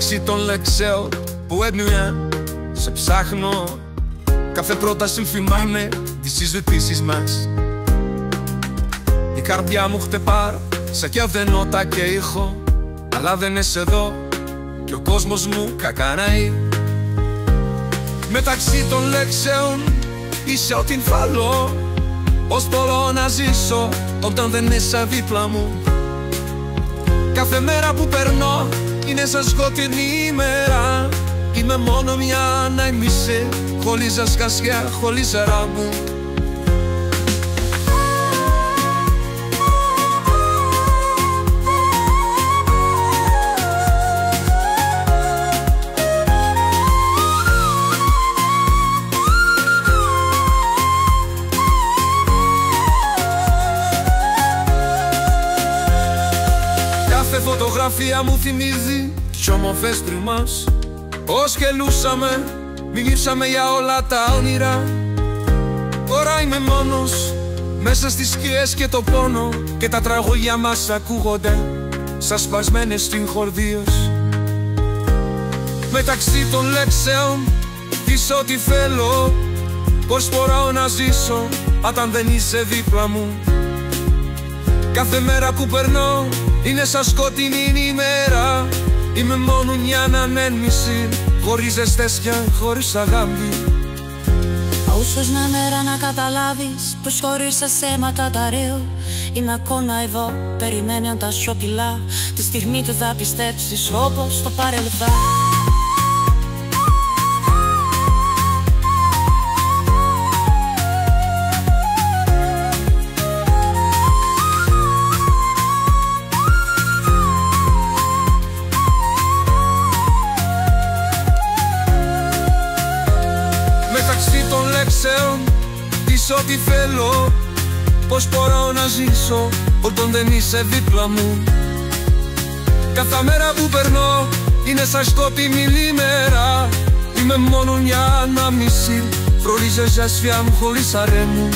Μεταξύ των λεξαίων που έννοια σε ψάχνω. Κάθε πρόταση θυμάμαι τις συζητήσεις μας. Η καρδιά μου χτυπά σαν κι αδενότα και ήχο. Αλλά δεν είσαι εδώ και ο κόσμος μου κακανάει. Μεταξύ των λέξεων είσαι ό,τι φαλώ. Πώς μπορώ να ζήσω όταν δεν είσαι δίπλα μου. Κάθε μέρα που περνώ είναι σαν σκοτεινή ημέρα. Είμαι μόνο μια ανάμιση, χωρίς ασκασιά, χωρίς ράμπου. Κάθε φωτογραφία μου θυμίζει τις όμορφες πριν μας. Πώς γελούσαμε, μιλήσαμε για όλα τα όνειρα. Τώρα είμαι μόνος, μέσα στις σκιές και το πόνο. Και τα τραγούδια μας ακούγονται σαν σπασμένες συγχορδίες. Μεταξύ των λέξεων της ό,τι θέλω. Πώς μπορώ να ζήσω όταν δεν είσαι δίπλα μου. Κάθε μέρα που περνώ είναι σαν σκοτεινή ημέρα. Είμαι μόνο μια ανάμνηση, χωρίς ζεστέσια, χωρίς αγάπη. Ίσως μια μέρα να καταλάβεις πως χωρίς εσένα καταραίω. Είμαι ακόμα εδώ, περιμένει αν τα σιωπηλά. Τη στιγμή του θα πιστέψεις όπως το παρελθόν. Μεταξύ των λέξεων της ό,τι θέλω. Πώς μπορώ να ζήσω όταν δεν είσαι δίπλα μου. Κάθε μέρα που περνώ είναι σαν σκοτεινή ημέρα. Είμαι μόνο μια ανάμνηση, φροντίζεσαι ασφιά μου χωρίς αρέμου.